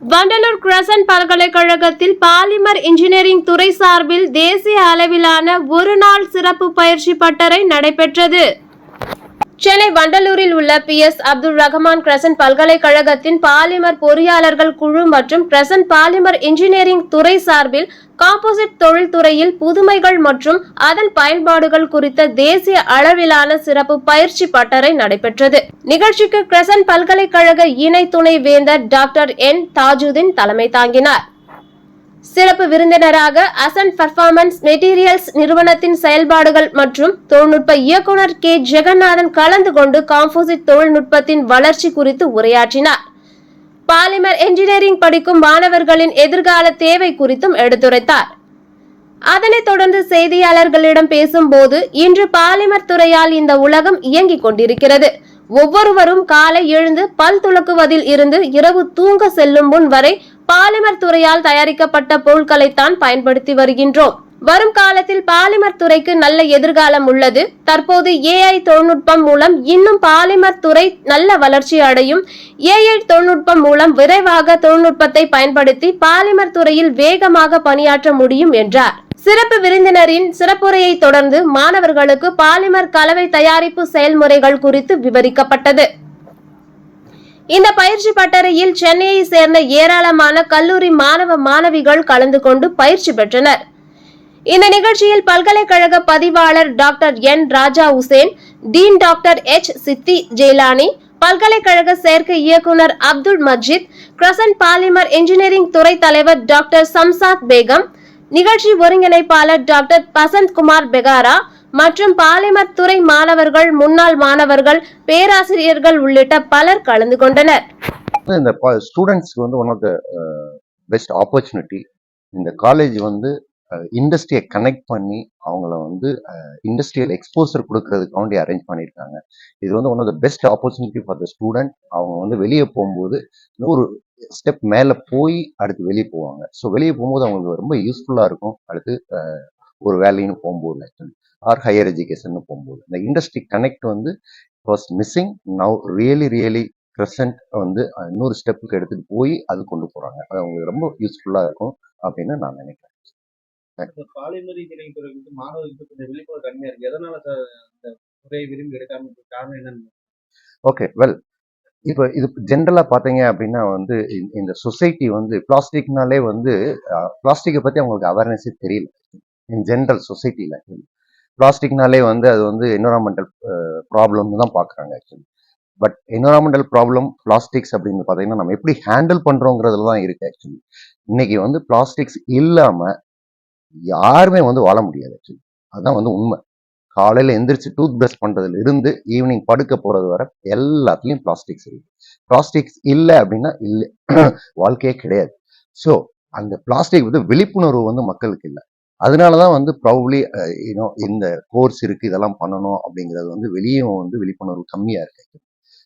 Vandalur crescent பல்கலைக்கழகத்தில் polymer engineering துறை சார்பில் தேசிய அளவிலான ஒருநாள் சிறப்பு பயிற்சி பட்டறை நடைபெற்றது. சென்னை வண்டலூரில் உள்ள PS அப்துல் ரஹ்மான் கிரசன்ட் பல்கலைக்கழகத்தின் பாலிமர் பொறியாளர்கள் குழு மற்றும் கிரசன்ட் பாலிமர் இன்ஜினியரிங் துறை சார்பில் காம்போசிட் தொழில்துறையில் புதுமைகள் மற்றும் அதன் பயன்பாடுகள் குறித்த தேசிய அளவிலான சிறப்பு பயிற்சி பட்டறை நடைபெற்றது. நிகழ்ச்சிக்கு கிரசன்ட் பல்கலைக்கழக இணை துணை வேந்தர் டாக்டர் N தாஜுதீன் தலைமை தாங்கினார். சிறப்பு விருந்தினராக அசன் பர்ஃபார்மன்ஸ் மெட்டீரியல்ஸ் நிறுவனத்தின் செயல்பாடுகள் மற்றும் தொழில்நுட்ப இயக்குனர் K ஜெகநாதன் கலந்து கொண்டு காம்போசிட் தொழில்நுட்பத்தின் வளர்ச்சி குறித்து உரையாற்றினார். பாலிமர் என்ஜினியரிங் படிக்கும் மாணவர்களின் எதிர்கால தேவை குறித்தும் எடுத்துரைத்தார். அதனைத் தொடர்ந்து செய்தியாளர்களிடம் பேசும்போது, இன்று பாலிமர் துறையால் இந்த உலகம் இயங்கிக் கொண்டிருக்கிறது. ஒவ்வொருவரும் காலை எழுந்து பல் துலக்குவதில் இருந்து இரவு தூங்க செல்லும் முன் வரை பாலிமர் துறையால் தயாரிக்கப்பட்ட பொருட்களைத்தான் பயன்படுத்தி வருகின்றோம். வரும் காலத்தில் பாலிமர் துறைக்கு நல்ல எதிர்காலம் உள்ளது. தற்போது AI தொழில்நுட்பம் மூலம் இன்னும் பாலிமர் துறை நல்ல வளர்ச்சி அடையும். AI தொழில்நுட்பம் மூலம் விரைவாக தொழில்நுட்பத்தை பயன்படுத்தி பாலிமர் துறையில் வேகமாக பணியாற்ற முடியும் என்றார். சிறப்பு விருந்தினரின் சிறப்புரையை தொடர்ந்து மாணவர்களுக்கு பாலிமர் கலவை தயாரிப்பு செயல்முறைகள் குறித்து விவரிக்கப்பட்டது. இந்த பயிற்சி பட்டறையில் சென்னையை சேர்ந்த ஏராளமான கல்லூரி மாணவ மாணவிகள் கலந்து கொண்டு பயிற்சி பெற்றனர். இந்த நிகழ்ச்சியில் பல்கலைக்கழக பதிவாளர் doctor N Raja Hussain, dean doctor H Sithi Jailani, பல்கலைக்கழக சேர்க்கை இயக்குனர் Abdul Majeed, Crescent polymer engineering துறை தலைவர் டாக்டர் சம்சாத் பேகம், நிகழ்ச்சி ஒருங்கிணைப்பாளர் டாக்டர் பசந்த் குமார் பெகாரா மற்றும் பாலிமர் துறை மாணவர்கள், முன்னாள் மாணவர்கள், பேராசிரியர்கள் உள்ளிட்ட பலர் கலந்து கொண்டனர். இந்த ஸ்டூடெண்ட்ஸ்க்கு வந்து one of the best opportunity. இந்த காலேஜ் வந்து இண்டஸ்ட்ரியை கனெக்ட் பண்ணி அவங்கள வந்து இண்டஸ்ட்ரியல் எக்ஸ்போசர் கொடுக்கறதுக்காண்டி அரேஞ்ச் பண்ணியிருக்காங்க. இது வந்து one of the best opportunity for the student. அவங்க வந்து வெளியே போகும்போது இன்னொரு ஸ்டெப் மேலே போய் அடுத்து வெளியே போவாங்க. ஸோ வெளியே போகும்போது அவங்களுக்கு ரொம்ப யூஸ்ஃபுல்லாக இருக்கும். அடுத்து ஒரு வேலைன்னு போகும்போது ஆக்சுவலி ஆர் ஹையர் எஜுகேஷன் போகும்போது இந்த இண்டஸ்ட்ரி கனெக்ட் வந்து was missing. Now really crescent வந்து இன்னொரு ஸ்டெப்புக்கு எடுத்துட்டு போய் அது கொண்டு போறாங்க. அது அவங்களுக்கு ரொம்ப யூஸ்ஃபுல்லாக இருக்கும் அப்படின்னு நான் நினைக்கிறேன். பாலிமர் இன்ஜினியரிங் துறை வந்து மாணவர்களுக்கு கொஞ்சம் விழிப்புணர்வு கம்மியா இருக்கு. எதனால சார் இந்த துறையை விரும்பி எடுக்காம காரணம் என்னன்னு? ஓகே, வெல், இப்போ இது ஜென்ரலாக பார்த்தீங்க அப்படின்னா வந்து இந்த சொசைட்டி வந்து பிளாஸ்டிக்னாலே வந்து பிளாஸ்டிக்கை பற்றி அவங்களுக்கு அவேர்னஸே தெரியல. இன் ஜென்ரல் சொசைட்டியில் பிளாஸ்டிக்னாலே வந்து அது வந்து என்விரான்மெண்டல் ப்ராப்ளம்னு தான் பார்க்குறாங்க actually. But environmental problem plastics அப்படின்னு பார்த்தீங்கன்னா நம்ம எப்படி ஹேண்டில் பண்ணுறோங்கிறதுல தான் இருக்குது ஆக்சுவலி. இன்னைக்கு வந்து பிளாஸ்டிக்ஸ் இல்லாமல் யாருமே வந்து வாழ முடியாது ஆக்சுவலி. அதுதான் வந்து உண்மை. காலையில் எந்திரிச்சு டூத் பிரஷ் பண்ணுறதுல இருந்து ஈவினிங் படுக்க போகிறது வரை எல்லாத்துலேயும் பிளாஸ்டிக்ஸ் இருக்கு. பிளாஸ்டிக்ஸ் இல்லை அப்படின்னா இல்லை, வாழ்க்கையே கிடையாது. ஸோ அந்த பிளாஸ்டிக் வந்து விழிப்புணர்வு வந்து மக்களுக்கு இல்லை. அதனாலதான் வந்து ப்ராபப்ளி இந்த கோர்ஸ் இருக்கு, இதெல்லாம் பண்ணணும் அப்படிங்கிறது வந்து வெளியே வந்து விழிப்புணர்வு கம்மியா இருக்கு.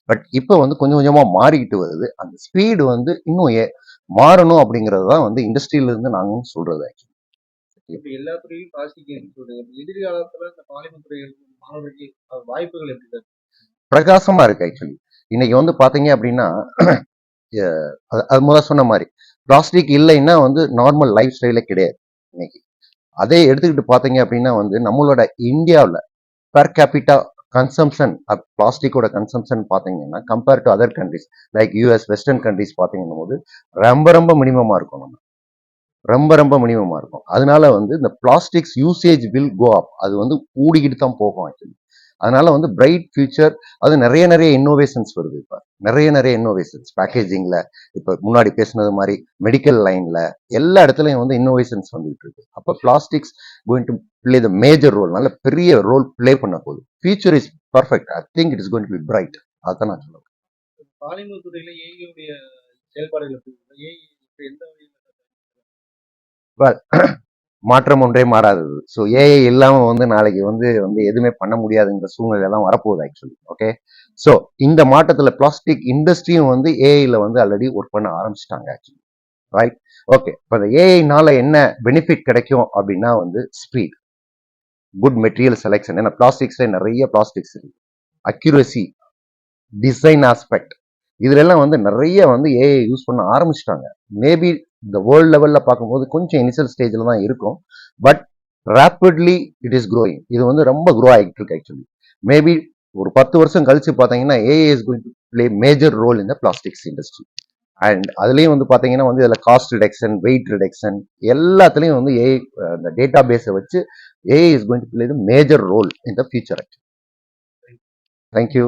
பட் இப்போ வந்து கொஞ்சம் கொஞ்சமா மாறிக்கிட்டு வருது. அந்த ஸ்பீடு வந்து இன்னும் மாறணும் அப்படிங்கிறது தான் வந்து இண்டஸ்ட்ரியில இருந்து நாங்க சொல்றது. எல்லா துறையும் பிளாஸ்டிக் எதிர்காலத்துல இந்த பாலிமர் துறைகள் மாணவர்களுக்கு வாய்ப்புகள் எப்படி பிரகாசமா இருக்கு ஆக்சுவலி. இன்னைக்கு வந்து பாத்தீங்க அப்படின்னா அது முதல்ல சொன்ன மாதிரி பிளாஸ்டிக் இல்லைன்னா வந்து நார்மல் லைஃப் ஸ்டைலே கிடையாது இன்னைக்கு. அதே எடுத்துக்கிட்டு பார்த்தீங்க அப்படின்னா வந்து நம்மளோட இந்தியாவில் பெர் கேபிட்டா கன்சம்ஷன் பிளாஸ்டிக்கோட கன்சம்ஷன் பார்த்தீங்கன்னா compare to other countries like US western countries பார்த்தீங்கன்னா போது ரொம்ப மினிமமாக இருக்கும். நம்ம ரொம்ப மினிமமாக இருக்கும். அதனால வந்து இந்த பிளாஸ்டிக்ஸ் யூசேஜ் வில் கோ அப். அது வந்து கூடிக்கிட்டு தான் போகும் ஆக்சுவலி. அதனால வந்து பிரைட் ஃபியூச்சர், அது நிறைய இன்னோவேஷன்ஸ் வருது. இப்போ நிறைய இன்னோவேஷன்ஸ் பேக்கேஜிங்ல, இப்போ முன்னாடி பேசினது மாதிரி மெடிக்கல் லைன்ல எல்லா இடத்துலையும் வந்து இன்னோவேஷன்ஸ் வந்துட்டு இருக்கு. அப்போ plastics going to play the major role, நல்ல பெரிய ரோல் பிளே பண்ண போகுது. Future is perfect. I think it is going to be bright. அதான் நான் சொல்லுவேன். பாலிமர் துறையில ஏஐயுடைய செயல்பாடுகள் எந்த மாற்றம் ஒன்றே மாறாதது. ஸோ ஏஐ இல்லாமல் வந்து நாளைக்கு வந்து எதுவுமே பண்ண முடியாதுங்கிற சூழ்நிலை எல்லாம் வரப்போகுது ஆக்சுவலி. ஓகே, ஸோ இந்த மாற்றத்தில் பிளாஸ்டிக் இண்டஸ்ட்ரியும் வந்து ஏஐல வந்து ஆல்ரெடி ஒர்க் பண்ண ஆரம்பிச்சிட்டாங்க ஆக்சுவலி. Right, okay. இப்போ இந்த ஏஐனால என்ன பெனிஃபிட் கிடைக்கும் அப்படின்னா வந்து ஸ்பீட், குட் மெட்டீரியல் செலெக்ஷன். ஏன்னா பிளாஸ்டிக்ஸ்ல நிறைய பிளாஸ்டிக்ஸ் இருக்கு. அக்யூரசி, டிசைன் ஆஸ்பெக்ட், இதுல எல்லாம் வந்து நிறைய வந்து ஏஐ யூஸ் பண்ண ஆரம்பிச்சிட்டாங்க. மேபி இந்த வேர்ல்ட் லெவல்ல பார்க்கும்போது கொஞ்சம் இனிஷியல் ஸ்டேஜ்ல தான் இருக்கும். But rapidly it is growing. இது வந்து ரொம்ப க்ரோ ஆகிட்டு இருக்கு ஆக்சுவலி. மேபி ஒரு 10 வருஷம் கழிச்சு பார்த்தீங்கன்னா AI is going to play major role in the plastics industry. And அதுலேயும் வந்து பார்த்தீங்கன்னா வந்து இதில் காஸ்ட் ரிடக்ஷன், வெயிட் ரிடக்ஷன் எல்லாத்துலேயும் வந்து ஏஐ அந்த டேட்டா பேஸை வச்சு AI is going to play the major role in the future. Thank you.